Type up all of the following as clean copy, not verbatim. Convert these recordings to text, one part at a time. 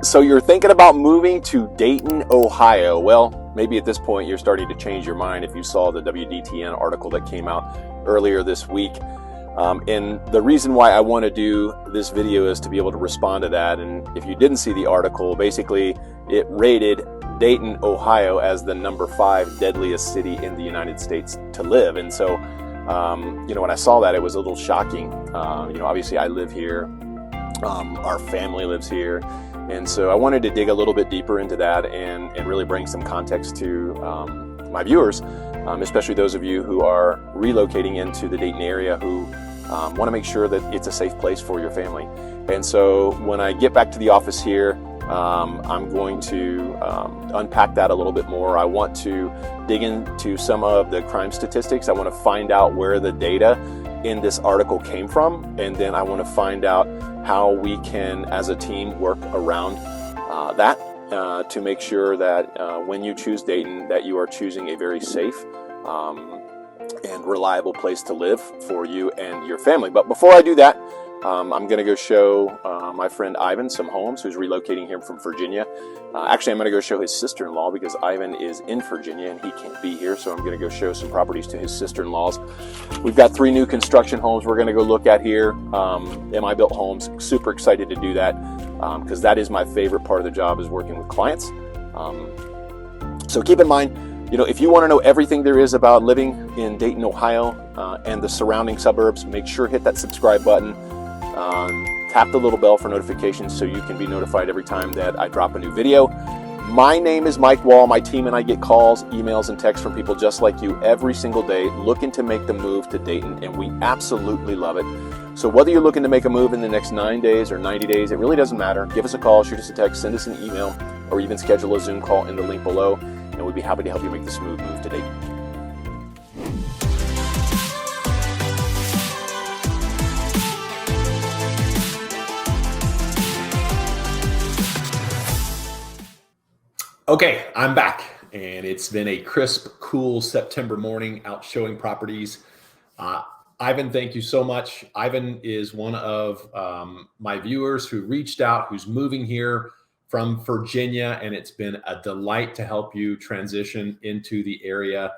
So you're thinking about moving to Dayton, Ohio. Well, maybe at this point you're starting to change your mind if you saw the WDTN article that came out earlier this week. And the reason why I want to do this video is to be able to respond to that. And if you didn't see the article, basically it rated Dayton, Ohio as the number 5 deadliest city in the United States to live. And so, when I saw that, it was a little shocking. Obviously I live here. Our family lives here. And so I wanted to dig a little bit deeper into that and really bring some context to my viewers, especially those of you who are relocating into the Dayton area who want to make sure that it's a safe place for your family. And so when I get back to the office here, I'm going to unpack that a little bit more. I want to dig into some of the crime statistics. I want to find out where the data in this article came from, and then I want to find out how we can, as a team, work around that to make sure that when you choose Dayton, that you are choosing a very safe and reliable place to live for you and your family. But before I do that, I'm going to go show my friend Ivan some homes, who's relocating here from Virginia. Actually, I'm going to go show his sister-in-law because Ivan is in Virginia and he can't be here. So I'm going to go show some properties to his sister-in-laws. We've got 3 new construction homes we're going to go look at here. MI built homes. Super excited to do that because that is my favorite part of the job, is working with clients. So keep in mind, if you want to know everything there is about living in Dayton, Ohio, and the surrounding suburbs, make sure hit that subscribe button. Tap the little bell for notifications so you can be notified every time that I drop a new video. My name is Mike Wall. My team and I get calls, emails, and texts from people just like you every single day looking to make the move to Dayton, and we absolutely love it. So whether you're looking to make a move in the next 9 days or 90 days, it really doesn't matter. Give us a call, shoot us a text, send us an email, or even schedule a Zoom call in the link below, and we'd be happy to help you make the smooth move to Dayton. Okay, I'm back, and it's been a crisp, cool September morning out showing properties. Ivan, thank you so much. Ivan is one of my viewers who reached out, who's moving here from Virginia, and it's been a delight to help you transition into the area.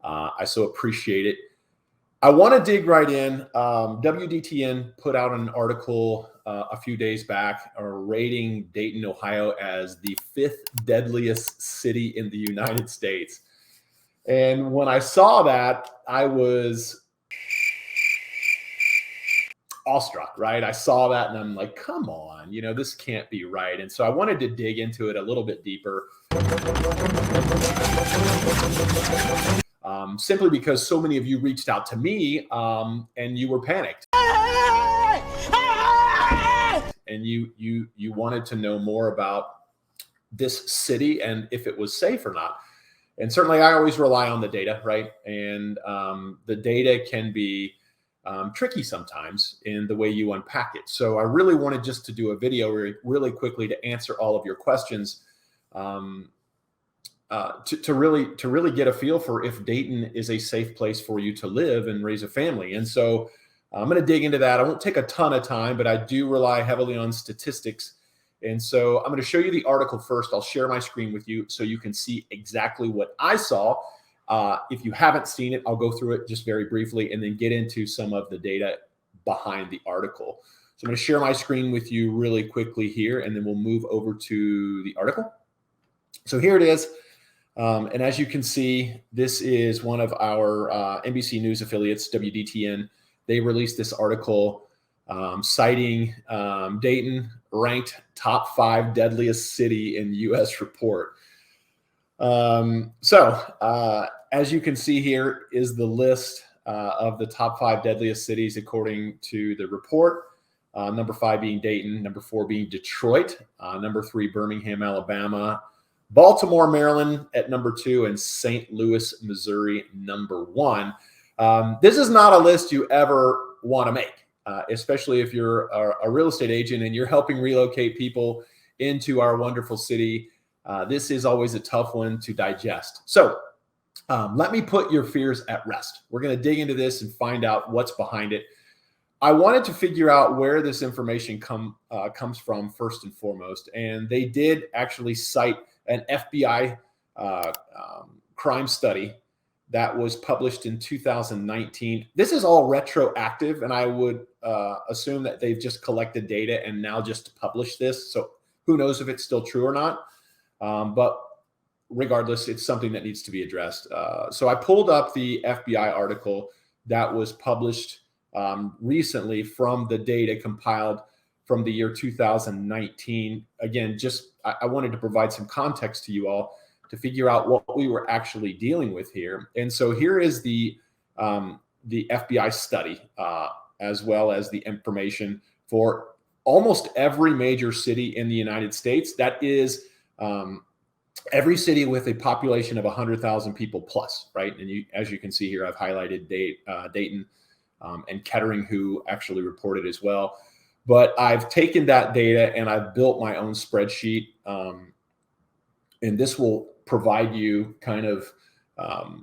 I so appreciate it. I want to dig right in. WDTN put out an article a few days back rating Dayton, Ohio as the 5th deadliest city in the United States. And when I saw that, I was awestruck, right? I saw that and I'm like, come on, this can't be right. And so I wanted to dig into it a little bit deeper. Simply because so many of you reached out to me and you were panicked. And you wanted to know more about this city and if it was safe or not. And certainly I always rely on the data, right? And the data can be tricky sometimes in the way you unpack it. So I really wanted just to do a video really quickly to answer all of your questions, to really get a feel for if Dayton is a safe place for you to live and raise a family. And so I'm going to dig into that. I won't take a ton of time, but I do rely heavily on statistics. And so I'm going to show you the article first. I'll share my screen with you so you can see exactly what I saw. If you haven't seen it, I'll go through it just very briefly and then get into some of the data behind the article. So I'm going to share my screen with you really quickly here, and then we'll move over to the article. So here it is. And as you can see, this is one of our NBC News affiliates, WDTN. They released this article citing Dayton ranked top 5 deadliest city in U.S. report. As you can see here is the list of the top 5 deadliest cities according to the report. Number 5 being Dayton, number 4 being Detroit, number 3 Birmingham, Alabama, Baltimore, Maryland at number 2, and St. Louis, Missouri, number 1. This is not a list you ever want to make, especially if you're a real estate agent and you're helping relocate people into our wonderful city. This is always a tough one to digest. So let me put your fears at rest. We're going to dig into this and find out what's behind it. I wanted to figure out where this information comes from first and foremost. And they did actually cite an FBI crime study that was published in 2019. This is all retroactive, and I would assume that they've just collected data and now just published this. So who knows if it's still true or not. But regardless, it's something that needs to be addressed. So I pulled up the FBI article that was published recently from the data compiled from the year 2019. Again, I wanted to provide some context to you all to figure out what we were actually dealing with here. And so here is the FBI study, as well as the information for almost every major city in the United States. That is every city with a population of 100,000 people plus, right? And as you can see here, I've highlighted Dayton and Kettering, who actually reported as well. But I've taken that data and I've built my own spreadsheet. And this will provide you kind of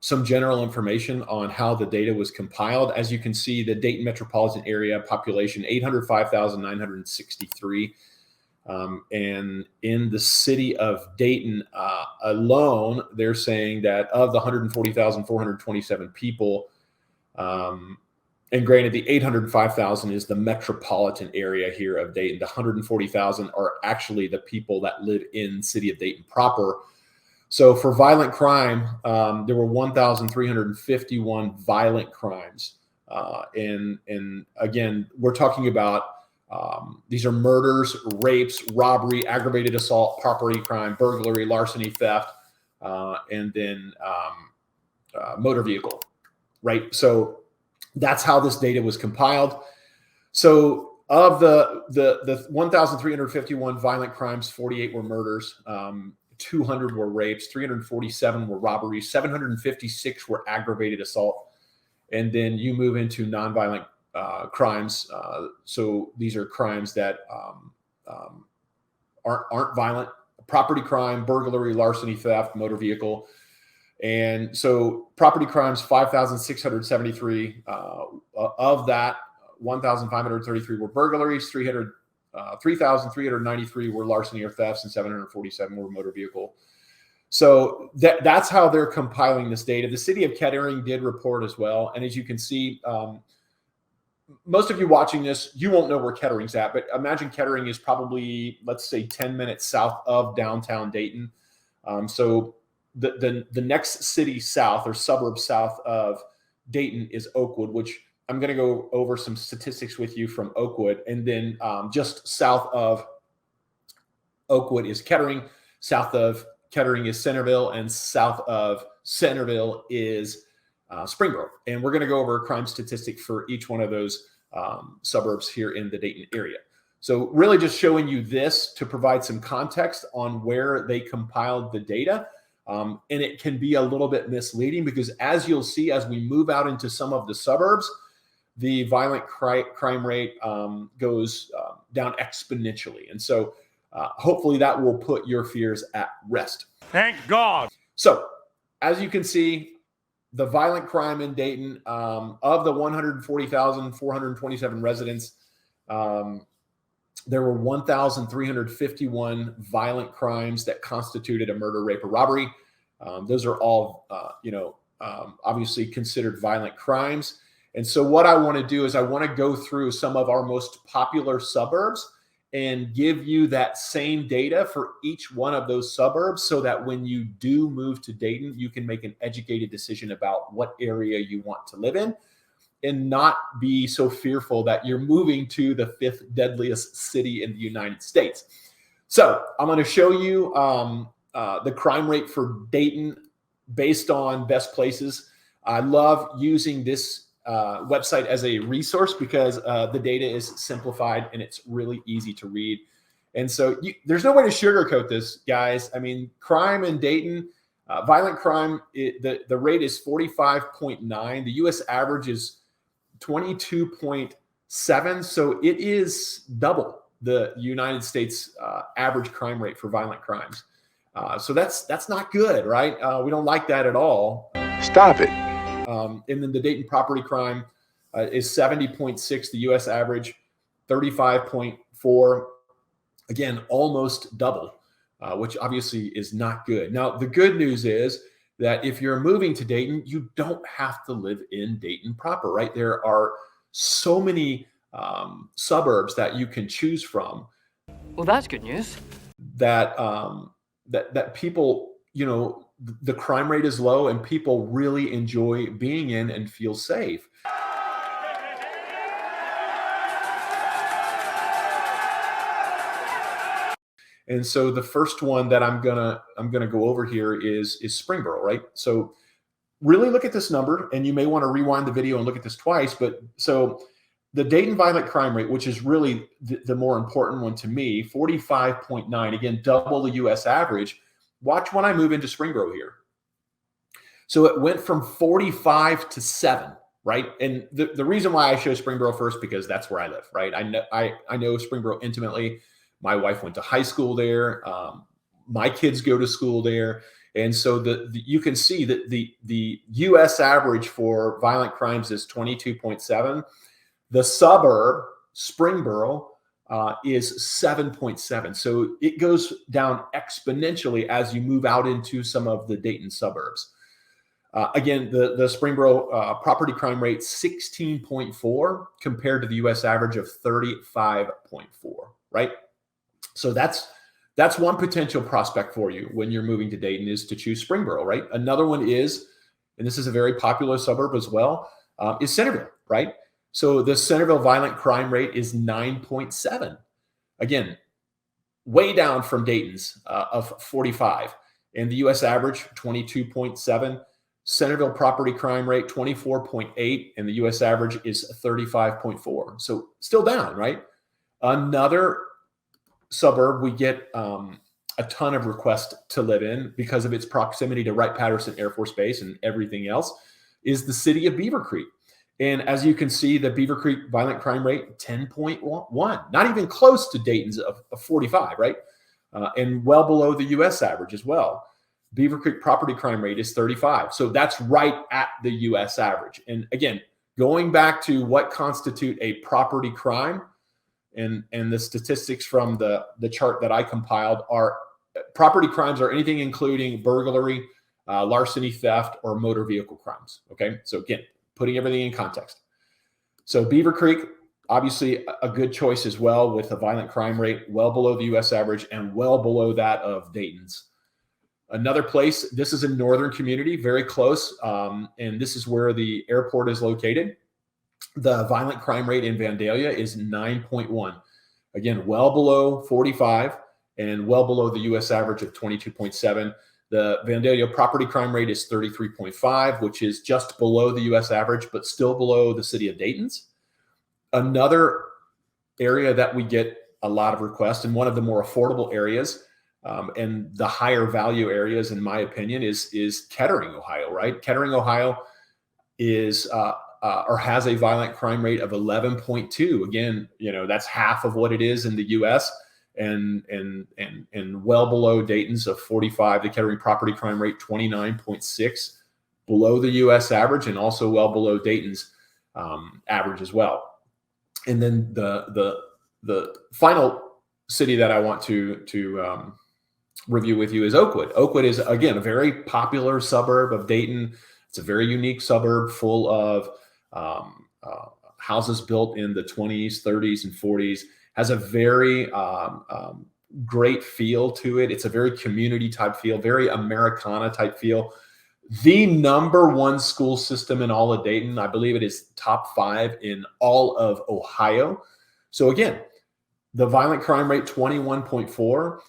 some general information on how the data was compiled. As you can see, the Dayton metropolitan area population, 805,963. And in the city of Dayton alone, they're saying that of the 140,427 people, and granted, the 805,000 is the metropolitan area here of Dayton. The 140,000 are actually the people that live in the city of Dayton proper. So for violent crime, there were 1,351 violent crimes. And again, we're talking about these are murders, rapes, robbery, aggravated assault, property crime, burglary, larceny, theft, and then motor vehicle, right? So that's how this data was compiled. So of the 1,351 violent crimes, 48 were murders, 200 were rapes, 347 were robberies, 756 were aggravated assault. And then you move into nonviolent crimes. So these are crimes that aren't violent: property crime, burglary, larceny, theft, motor vehicle. And so property crimes, 5,673. Of that, 1,533 were burglaries, 3,393 were larceny or thefts, and 747 were motor vehicle. So that's how they're compiling this data. The city of Kettering did report as well. And as you can see, most of you watching this, you won't know where Kettering's at, but imagine Kettering is probably, let's say, 10 minutes south of downtown Dayton. So the next city south or suburb south of Dayton is Oakwood, which I'm going to go over some statistics with you from Oakwood. And then just south of Oakwood is Kettering. South of Kettering is Centerville, and south of Centerville is Springboro. And we're going to go over a crime statistic for each one of those suburbs here in the Dayton area. So really just showing you this to provide some context on where they compiled the data. And it can be a little bit misleading because, as you'll see, as we move out into some of the suburbs, the violent crime rate goes down exponentially. And so hopefully that will put your fears at rest. Thank God. So as you can see, the violent crime in Dayton, of the 140,427 residents, there were 1,351 violent crimes that constituted a murder, rape, or robbery. Those are all, obviously considered violent crimes. And so what I want to do is I want to go through some of our most popular suburbs and give you that same data for each one of those suburbs so that when you do move to Dayton, you can make an educated decision about what area you want to live in and not be so fearful that you're moving to the 5th deadliest city in the United States. So I'm going to show you the crime rate for Dayton based on best places. I love using this website as a resource because the data is simplified and it's really easy to read. And so there's no way to sugarcoat this, guys. I mean, crime in Dayton, violent crime, the rate is 45.9. The U.S. average is 22.7. So it is double the United States average crime rate for violent crimes. So that's not good, right? We don't like that at all. Stop it. And then the Dayton property crime, is 70.6, the US average 35.4. Again, almost double, which obviously is not good. Now, the good news is that if you're moving to Dayton, you don't have to live in Dayton proper, right? There are so many suburbs that you can choose from. Well, that's good news. That that people, you know, the crime rate is low and people really enjoy being in and feel safe. And so the first one that I'm gonna go over here is SPRINGBORO, right? So really look at this number, and you may want to rewind the video and look at this twice. But so the Dayton violent crime rate, which is really the more important one to me, 45.9, again, double the US average. Watch when I move into SPRINGBORO here. So it went from 45 to 7, right? And the reason why I show SPRINGBORO first, because that's where I live, right? I know SPRINGBORO intimately. My wife went to high school there. My kids go to school there. And so you can see that the US average for violent crimes is 22.7. The suburb, SPRINGBORO, is 7.7. So it goes down exponentially as you move out into some of the Dayton suburbs. Again, the SPRINGBORO property crime rate, 16.4 compared to the US average of 35.4, right? So that's one potential prospect for you when you're moving to Dayton, is to choose SPRINGBORO, right? Another one is, and this is a very popular suburb as well, is Centerville, right? So the Centerville violent crime rate is 9.7. Again, way down from Dayton's of 45. And the US average, 22.7. Centerville property crime rate, 24.8. And the US average is 35.4. So still down, right? Another suburb we get a ton of requests to live in because of its proximity to Wright-Patterson Air Force Base and everything else is the city of BEAVERCREEK. And as you can see, the BEAVERCREEK violent crime rate, 10.1, not even close to Dayton's of 45, right? And well below the US average as well. BEAVERCREEK property crime rate is 35. So that's right at the US average. And again, going back to what constitute a property crime, and the statistics from the chart that I compiled are property crimes are anything including burglary, larceny, theft, or motor vehicle crimes. Okay, so again, putting everything in context. So BEAVERCREEK, obviously a good choice as well, with a violent crime rate well below the US average and well below that of Dayton's. Another place, this is a northern community, very close, and this is where the airport is located. The violent crime rate in Vandalia is 9.1. Again, well below 45 and well below the US average of 22.7. The Vandalia property crime rate is 33.5, which is just below the US average, but still below the city of Dayton's. Another area that we get a lot of requests, and one of the more affordable areas and the higher value areas, in my opinion, is Kettering, Ohio, right? Kettering, Ohio is or has a violent crime rate of 11.2. Again, you know, that's half of what it is in the US and well below Dayton's of 45. The Kettering property crime rate, 29.6, below the US average and also well below Dayton's average as well. And then the final city that I want to review with you is Oakwood. Oakwood is, again, a very popular suburb of Dayton. It's a very unique suburb full of houses built in the 20s, 30s, and 40s. Has a very great feel to it. It's a very community type feel, very Americana type feel. The #1 school system in all of Dayton. I believe it is top 5 in all of Ohio. So again, the violent crime rate, 21.4.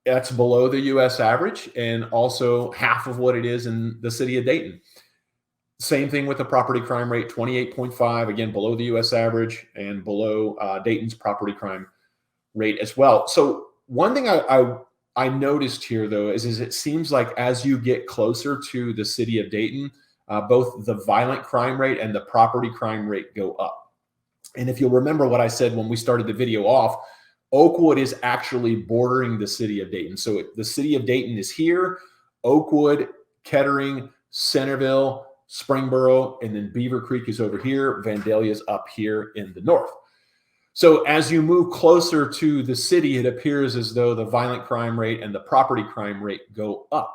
That's below the US average and also half of what it is in the city of Dayton. Same thing with the property crime rate, 28.5, again, below the US average and below Dayton's property crime rate as well. So one thing I noticed here, though, is it seems like as you get closer to the city of Dayton, both the violent crime rate and the property crime rate go up. And if you'll remember what I said when we started the video off, Oakwood is actually bordering the city of Dayton. So the city of Dayton is here. Oakwood, Kettering, Centerville, Springboro, and then BEAVERCREEK is over here. Vandalia is up here in the north. So as you move closer to the city, it appears as though the violent crime rate and the property crime rate go up.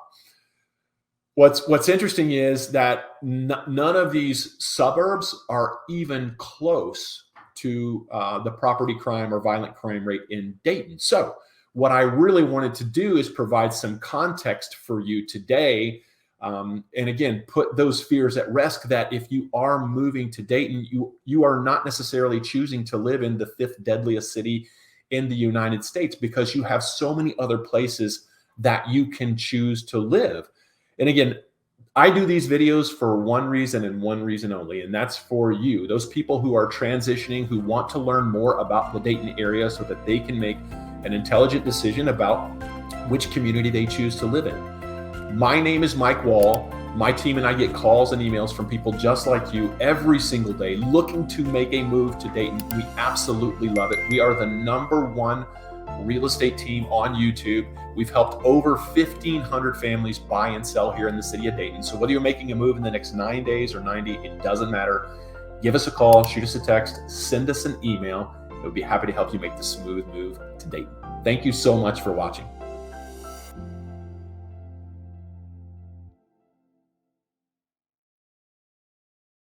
What's interesting is that none of these suburbs are even close to the property crime or violent crime rate in Dayton. So what I really wanted to do is provide some context for you today. And again, put those fears at rest that if you are moving to Dayton, you are not necessarily choosing to live in the 5th deadliest city in the United States, because you have so many other places that you can choose to live. And again, I do these videos for one reason and one reason only, and that's for you, those people who are transitioning, who want to learn more about the Dayton area so that they can make an intelligent decision about which community they choose to live in. My name is Mike Wall. My team and I get calls and emails from people just like you every single day looking to make a move to Dayton. We absolutely love it. We are the #1 real estate team on YouTube. We've helped over 1,500 families buy and sell here in the city of Dayton. So whether you're making a move in the next 9 days or 90, it doesn't matter. Give us a call, shoot us a text, send us an email. We'll be happy to help you make the smooth move to Dayton. Thank you so much for watching.